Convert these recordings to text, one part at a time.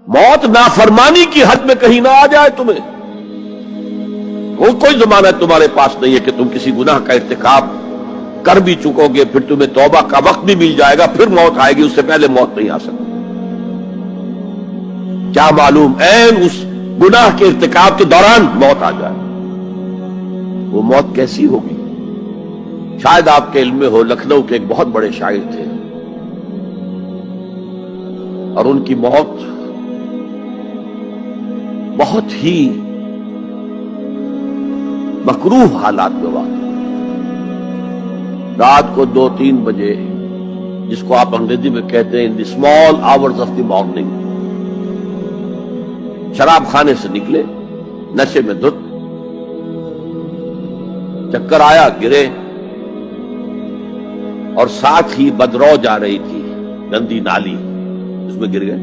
موت نافرمانی کی حد میں کہیں نہ آ جائے تمہیں. وہ کوئی ضمانت تمہارے پاس نہیں ہے کہ تم کسی گناہ کا ارتکاب کر بھی چکو گے, پھر تمہیں توبہ کا وقت بھی مل جائے گا, پھر موت آئے گی, اس سے پہلے موت نہیں آ سکتی. کیا معلوم عین اس گناہ کے ارتکاب کے دوران موت آ جائے. وہ موت کیسی ہوگی؟ شاید آپ کے علم میں ہو, لکھنؤ کے ایک بہت بڑے شاعر تھے اور ان کی موت بہت ہی مکروہ حالات میں واقع. رات کو 2-3 بجے, جس کو آپ انگریزی میں کہتے ہیں in the small hours of the morning, شراب خانے سے نکلے, نشے میں دھت, چکر آیا, گرے, اور ساتھ ہی بدرو جا رہی تھی گندی نالی, اس میں گر گئے,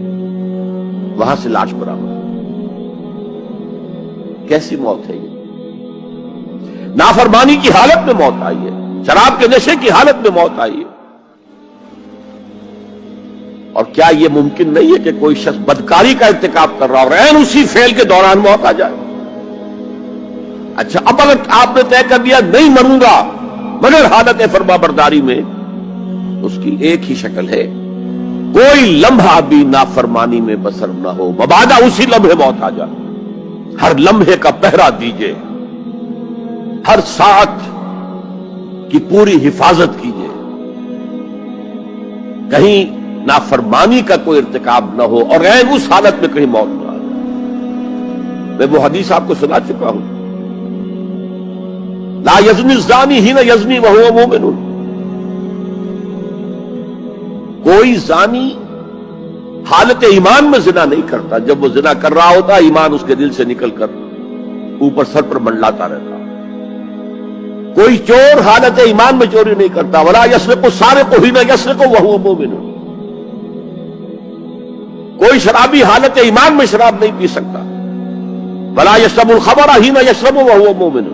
وہاں سے لاش برآمد. کیسی موت ہے یہ؟ نافرمانی کی حالت میں موت آئی ہے, شراب کے نشے کی حالت میں موت آئی ہے. اور کیا یہ ممکن نہیں ہے کہ کوئی شخص بدکاری کا ارتکاب کر رہا اور عین اسی فعل کے دوران موت آ جائے؟ اچھا, اب اگر آپ نے طے کر دیا نہیں مروں گا مگر حالت فرما برداری میں, اس کی ایک ہی شکل ہے, کوئی لمحہ بھی نافرمانی میں بسر نہ ہو, مبادا اسی لمحے موت آ جائے. ہر لمحے کا پہرا دیجئے, ہر ساتھ کی پوری حفاظت کیجئے, کہیں نافرمانی کا کوئی ارتکاب نہ ہو اور عین اس حالت میں کہیں موت نہ آ جائے. میں وہ حدیث آپ کو سنا چکا ہوں, لا یزنی الزانی حین یزنی وہو مومن. کوئی زانی حالت ایمان میں زنا نہیں کرتا, جب وہ زنا کر رہا ہوتا ایمان اس کے دل سے نکل کر اوپر سر پر منڈلاتا رہتا. کوئی چور حالت ایمان میں چوری نہیں کرتا, ولا یسرق السارق حین یسرق وہو مومن. کوئی شرابی حالت ایمان میں شراب نہیں پی سکتا, ولا یشرب الخمر حین یشرب وہو مومن.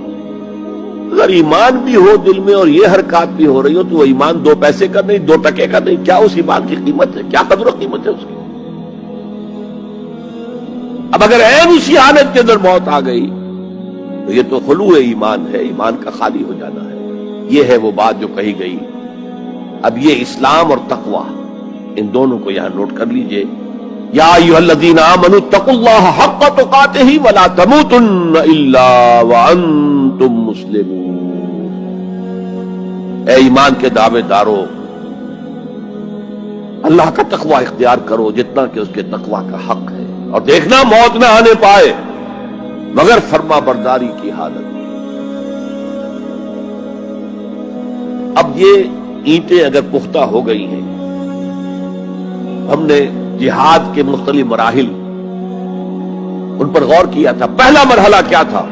اگر ایمان بھی ہو دل میں اور یہ حرکات بھی ہو رہی ہو تو وہ ایمان 2 پیسے کا نہیں, 2 ٹکے کا نہیں. کیا اس ایمان کی قیمت ہے؟ کیا قدر و قیمت ہے اس کی؟ اب اگر عین اسی حالت کے اندر موت آ گئی تو یہ تو خلو ایمان ہے, ایمان کا خالی ہو جانا ہے. یہ ہے وہ بات جو کہی گئی. اب یہ اسلام اور تقوی, ان دونوں کو یہاں نوٹ کر لیجئے. یا ایھا الذین آمنوا اتقوا اللہ حق تقاتہ ولا تموتن الا وانتم مسلمون. اے ایمان کے دعوے دارو, اللہ کا تقوی اختیار کرو جتنا کہ اس کے تقوی کا حق ہے, اور دیکھنا موت نہ آنے پائے مگر فرما برداری کی حالت. اب یہ اینٹیں اگر پختہ ہو گئی ہیں, ہم نے جہاد کے مختلف مراحل ان پر غور کیا تھا. پہلا مرحلہ کیا تھا؟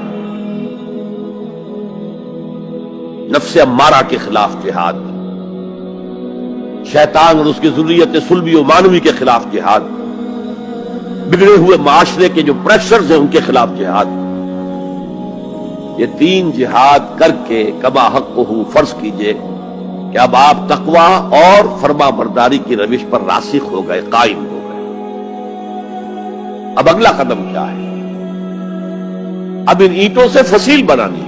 نفس امارہ کے خلاف جہاد, شیطان اور اس کی ذریت سلبی و مانوی کے خلاف جہاد, بگڑے ہوئے معاشرے کے جو پریشرز ہیں ان کے خلاف جہاد. یہ 3 جہاد کر کے کما حقہ فرض کیجئے کہ اب آپ تقوی اور فرما برداری کی روش پر راسخ ہو گئے, قائم ہو گئے. اب اگلا قدم کیا ہے؟ اب ان اینٹوں سے فصیل بنانی ہے.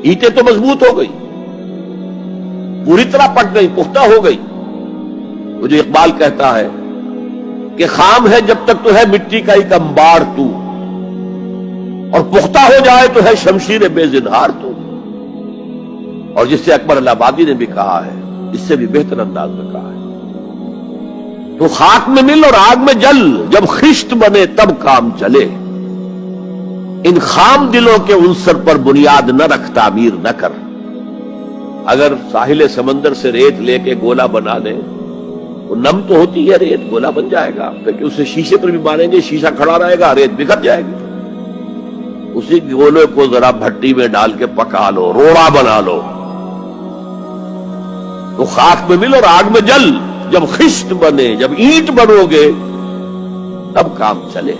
اینٹیں تو مضبوط ہو گئی, پوری طرح پٹ گئی, پختہ ہو گئی. وہ جو اقبال کہتا ہے کہ خام ہے جب تک تو ہے مٹی کا ایک انبار تو, اور پختہ ہو جائے تو ہے شمشیر بے زنہار تو. اور جس سے اکبر اللہ آبادی نے بھی کہا ہے, اس سے بھی بہتر انداز میں کہا ہے, تو خاک میں مل اور آگ میں جل, جب خشت بنے تب کام چلے. ان خام دلوں کے عنصر پر بنیاد نہ رکھ, تعمیر نہ کر. اگر ساحل سمندر سے ریت لے کے گولا بنا لیں, وہ نم تو ہوتی ہے ریت, گولا بن جائے گا, کیونکہ اسے شیشے پر بھی ماریں گے, شیشہ کھڑا رہے گا, ریت بکھر جائے گی. اسی گولے کو ذرا بھٹی میں ڈال کے پکا لو, روڑا بنا لو, تو خاک میں مل اور آگ میں جل, جب خشت بنے, جب اینٹ بنو گے تب کام چلے.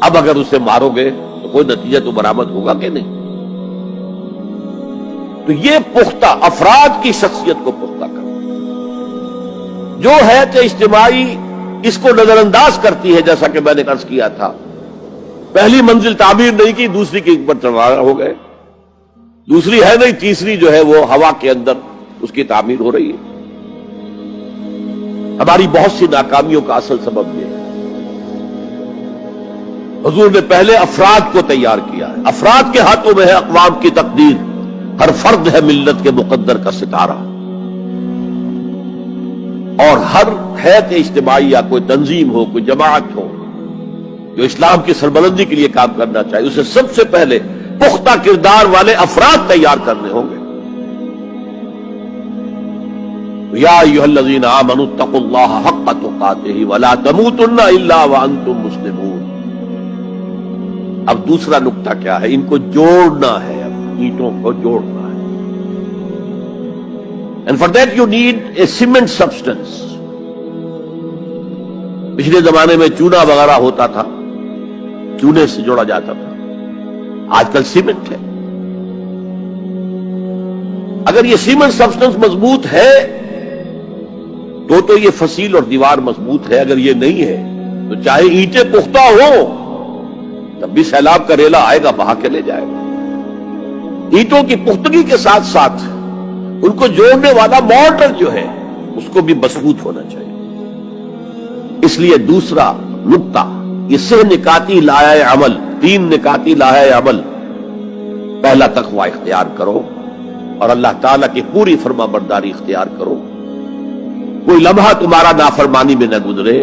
اب اگر اسے مارو گے تو کوئی نتیجہ تو برآمد ہوگا کہ نہیں. تو یہ پختہ افراد کی شخصیت کو پختہ کرنا. جو حیات اجتماعی اس کو نظر انداز کرتی ہے، جیسا کہ میں نے عرض کیا تھا، پہلی منزل تعمیر نہیں کی، دوسری کے اوپر سوار ہو گئے، دوسری ہے نہیں، تیسری جو ہے وہ ہوا کے اندر اس کی تعمیر ہو رہی ہے۔ ہماری بہت سی ناکامیوں کا اصل سبب یہ ہے۔ حضور نے پہلے افراد کو تیار کیا ہے، افراد کے ہاتھوں میں ہے اقوام کی تقدیر، ہر فرد ہے ملت کے مقدر کا ستارہ، اور ہر حیات اجتماعی یا کوئی تنظیم ہو، کوئی جماعت ہو جو اسلام کی سربلندی کے لیے کام کرنا چاہیے، اسے سب سے پہلے پختہ کردار والے افراد تیار کرنے ہوں گے۔ یا ایھا الذین آمنوا اتقوا اللہ حق تقاتہ ولا تموتن الا وانتم مسلمون۔ اب دوسرا نقطہ کیا ہے؟ ان کو جوڑنا ہے، اب اینٹوں کو جوڑنا ہے۔ And for that you need a cement substance۔ پچھلے زمانے میں چونا وغیرہ ہوتا تھا، چونے سے جوڑا جاتا تھا، آج کل سیمنٹ ہے۔ اگر یہ سیمنٹ سبسٹنس مضبوط ہے تو یہ فصیل اور دیوار مضبوط ہے، اگر یہ نہیں ہے تو چاہے اینٹیں پختہ ہو تب بھی سیلاب کا ریلا آئے گا، بہا کے لے جائے گا۔ اینٹوں کی پختگی کے ساتھ ساتھ ان کو جوڑنے والا مورٹر جو ہے اس کو بھی مضبوط ہونا چاہیے۔ اس لیے دوسرا نقطہ، یہ سہ نکاتی لائحہ عمل، 3 نکاتی لائحہ عمل۔ پہلا تقوی اختیار کرو اور اللہ تعالیٰ کی پوری فرما برداری اختیار کرو، کوئی لمحہ تمہارا نافرمانی میں نہ گزرے۔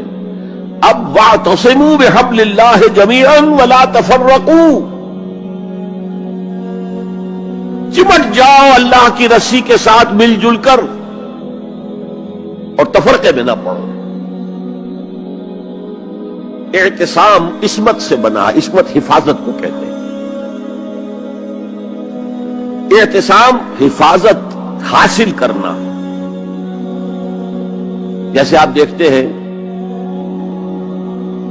اب واعتصموا بحبل اللہ جمیعا ولا تفرقوا، چمٹ جاؤ اللہ کی رسی کے ساتھ مل جل کر اور تفرقے میں نہ پڑو۔ اعتصام عصمت سے بنا، عصمت حفاظت کو کہتے ہیں۔ اعتصام حفاظت حاصل کرنا۔ جیسے آپ دیکھتے ہیں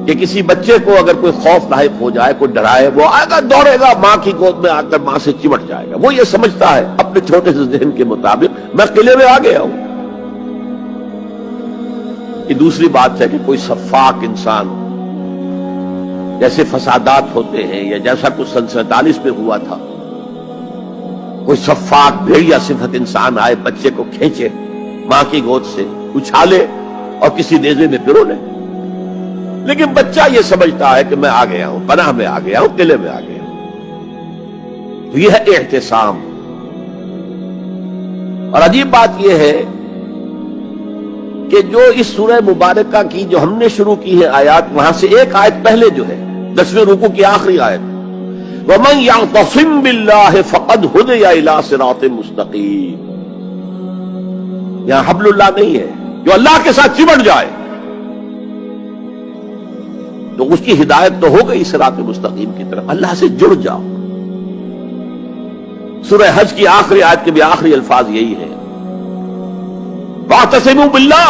کہ کسی بچے کو اگر کوئی خوف لاحق ہو جائے، کوئی ڈرائے، وہ آئے گا، دوڑے گا، ماں کی گود میں آ کر ماں سے چمٹ جائے گا۔ وہ یہ سمجھتا ہے اپنے چھوٹے سے ذہن کے مطابق میں قلعے میں آ گیا ہوں۔ یہ دوسری بات ہے کہ کوئی شفاق انسان، جیسے فسادات ہوتے ہیں یا جیسا کچھ سن 47 میں ہوا تھا، کوئی شفاق بھیڑیا صفت انسان آئے، بچے کو کھینچے ماں کی گود سے، اچھالے اور کسی نیزے میں پرو لے۔ لیکن بچہ یہ سمجھتا ہے کہ میں آ گیا ہوں، پناہ میں آ گیا ہوں، قلعے میں آ گیا ہوں۔ تو یہ ہے اعتصام۔ اور عجیب بات یہ ہے کہ جو اس سورہ مبارکہ کی جو ہم نے شروع کی ہے آیات، وہاں سے ایک آیت پہلے جو ہے 10ویں رکوع کی آخری آیت، وَمَن يَعْتَصِم بِاللَّهِ فَقَدْ هُدِيَ إِلَىٰ صِرَاطٍ مُسْتَقِيمٍ۔ یہاں حبل اللہ نہیں ہے، جو اللہ کے ساتھ چمٹ جائے تو اس کی ہدایت تو ہو گئی صراط مستقیم کی طرف، اللہ سے جڑ جاؤ۔ سورہ حج کی آخری آیت کے بھی آخری الفاظ یہی ہے، وَاعْتَصِمُوا بِاللَّهِ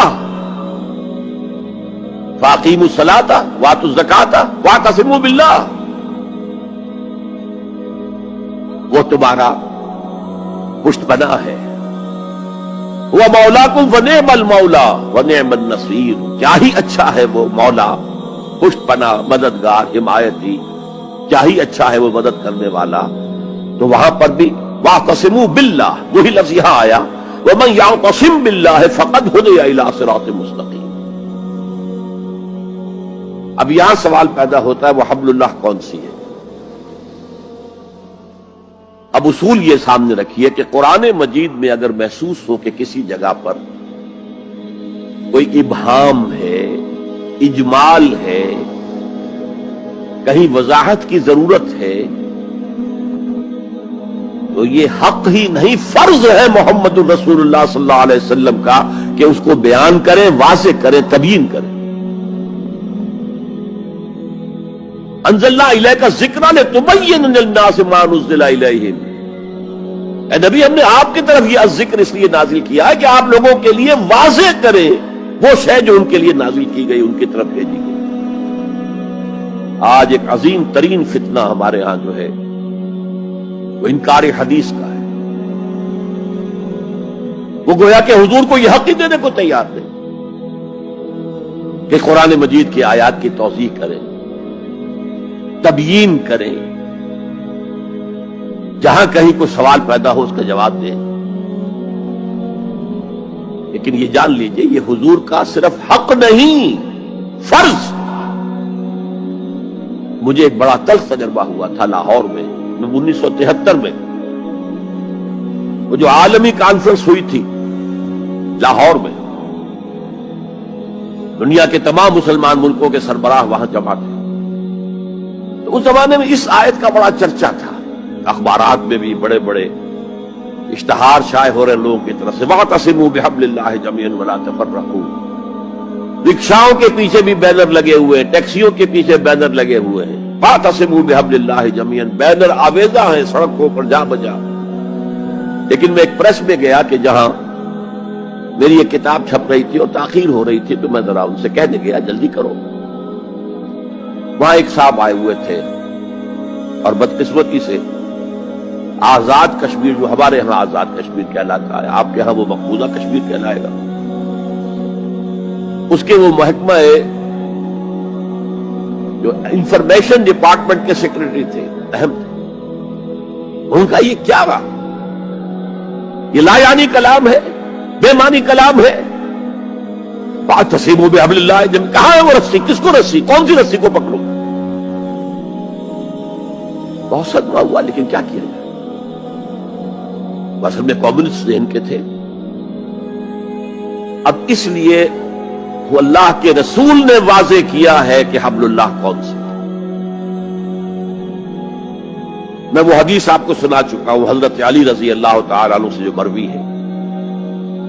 فَأَقِیمُوا الصَّلَاةَ وَآتُوا الزَّکَاةَ وَاعْتَصِمُوا بِاللَّهِ۔ وہ تمہارا پشت پناہ ہے، وہ مولاکم ونعم المولا ونعم النصیر، کیا ہی اچھا ہے وہ مولا، پشت پناہ، مددگار، حمایتی، کیا ہی اچھا ہے وہ مدد کرنے والا۔ تو وہاں پر بھی واعتصموا باللہ، وہی لفظ یہاں آیا، ومن یعتصم باللہ فقد ہدی الی صراط مستقیم۔ اب یہاں سوال پیدا ہوتا ہے وہ حبل اللہ کون سی ہے؟ اب اصول یہ سامنے رکھیے کہ قرآن مجید میں اگر محسوس ہو کہ کسی جگہ پر کوئی ابہام ہے، اجمال ہے، کہیں وضاحت کی ضرورت ہے، تو یہ حق ہی نہیں فرض ہے محمد الرسول اللہ صلی اللہ علیہ وسلم کا کہ اس کو بیان کریں، واضح کریں، تبیین کریں۔ انزلنا الیک الذکر لتبین للناس ما نزل الیہم۔ اے نبی، ہم نے آپ کی طرف یہ ذکر اس لیے نازل کیا ہے کہ آپ لوگوں کے لیے واضح کریں وہ شے جو ان کے لیے نازل کی گئی، ان کی طرف بھیجی گئی۔ آج ایک عظیم ترین فتنہ ہمارے ہاں جو ہے وہ انکار حدیث کا ہے۔ وہ گویا کہ حضور کو یہ حق ہی دینے کو تیار نہیں۔ کہ قرآن مجید کی آیات کی توضیح کریں، تبیین کریں، جہاں کہیں کوئی سوال پیدا ہو اس کا جواب دیں. لیکن یہ جان لیجئے یہ حضور کا صرف حق نہیں، فرض. مجھے ایک بڑا تلخ تجربہ ہوا تھا لاہور میں 1973 میں، وہ جو عالمی کانفرنس ہوئی تھی لاہور میں، دنیا کے تمام مسلمان ملکوں کے سربراہ وہاں جمع تھے. تو اس زمانے میں اس آیت کا بڑا چرچا تھا، اخبارات میں بھی بڑے بڑے اشتہار شائع ہو رہے لوگوں کی طرف سے، وَاعْتَصِمُوا بِحَبْلِ اللَّهِ جَمِيعًا وَلَا تَفَرَّقُوا. رکشاؤں کے پیچھے بھی بینر لگے ہوئے ہیں، ٹیکسیوں کے پیچھے بینر لگے ہوئے ہیں، وَاعْتَصِمُوا بِحَبْلِ اللَّهِ جَمِيعًا، بینر آویزاں ہیں سڑکوں پر جا بجا. لیکن میں ایک پریس میں گیا کہ جہاں میری ایک کتاب چھپ رہی تھی اور تاخیر ہو رہی تھی، تو میں ذرا ان سے کہنے گیا جلدی کرو. وہاں ایک صاحب آئے ہوئے تھے اور بدقسمتی سے آزاد کشمیر، جو ہمارے ہاں آزاد کشمیر کہلاتا ہے، آپ کے ہاں وہ مقبوضہ کشمیر کہلائے گا، اس کے وہ محکمہ جو انفارمیشن ڈپارٹمنٹ کے سیکرٹری تھے، اہم تھے. ان کا یہ کیا رہا؟ یہ لا یعنی کلام ہے، بے معنی کلام ہے. فَاعْتَصِمُوا بِحَبْلِ اللَّهِ جَمِيعًا، کہاں ہے وہ رسی؟ کس کو رسی؟ کون سی رسی کو پکڑو؟ بہت صدمہ ہوا، لیکن کیا کیا جائے؟ اصل میں کمیونسٹ ذہن کے تھے. اب اس لیے وہ اللہ کے رسول نے واضح کیا ہے کہ حبل اللہ کون سا. میں وہ حدیث آپ کو سنا چکا ہوں، حضرت علی رضی اللہ تعالی عنہ سے جو مروی ہے،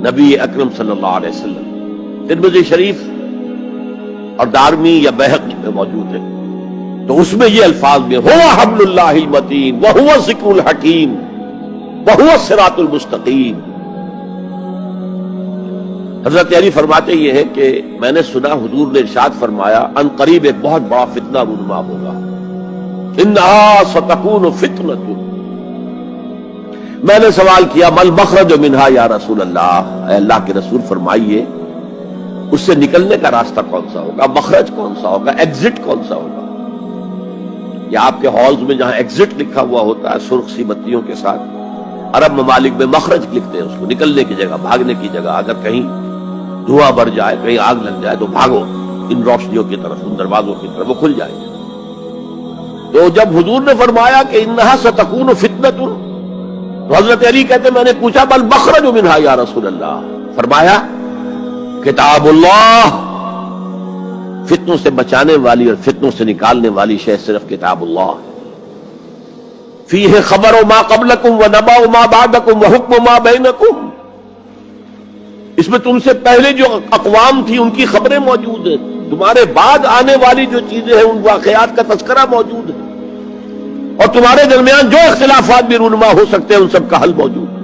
نبی اکرم صلی اللہ علیہ وسلم، ترمذی شریف اور دارمی یا بیہقی میں موجود ہے. تو اس میں یہ الفاظ میں هو حبل اللہ المتین وهو الذکر الحکیم وهو الصراط المستقیم. حضرت علی فرماتے یہ ہے کہ میں نے سنا حضور نے ارشاد فرمایا ان قریب ایک بہت بڑا فتنہ رونما ہوگا، انہا ستکون فتنۃ. میں نے سوال کیا مل مخرج منہا یا رسول اللہ، اے اللہ کے رسول فرمائیے اس سے نکلنے کا راستہ کون سا ہوگا، مخرج کون سا ہوگا، ایگزٹ کون سا ہوگا. یا آپ کے ہالز میں جہاں ایگزٹ لکھا ہوا ہوتا ہے سرخ سی بتیوں کے ساتھ، عرب ممالک میں مخرج لکھتے ہیں اس کو، نکلنے کی جگہ، بھاگنے کی جگہ. اگر کہیں دھواں بھر جائے، کہیں آگ لگ جائے تو بھاگو ان روشنیوں کی طرف، ان دروازوں کی طرف، وہ کھل جائے گا. تو جب حضور نے فرمایا کہ انہا ستکون فتنۃ، تو حضرت علی کہتے میں نے پوچھا بل مخرج منہا یا رسول اللہ، فرمایا کتاب اللہ، فتنوں سے بچانے والی اور فتنوں سے نکالنے والی شے صرف کتاب اللہ. فیہ خبر ما قبلکم ونبأ ما بعدکم وحکم ما بینکم، اس میں تم سے پہلے جو اقوام تھی ان کی خبریں موجود ہیں، تمہارے بعد آنے والی جو چیزیں ہیں ان واقعات کا تذکرہ موجود ہے، اور تمہارے درمیان جو اختلافات بھی رونما ہو سکتے ہیں ان سب کا حل موجود ہے.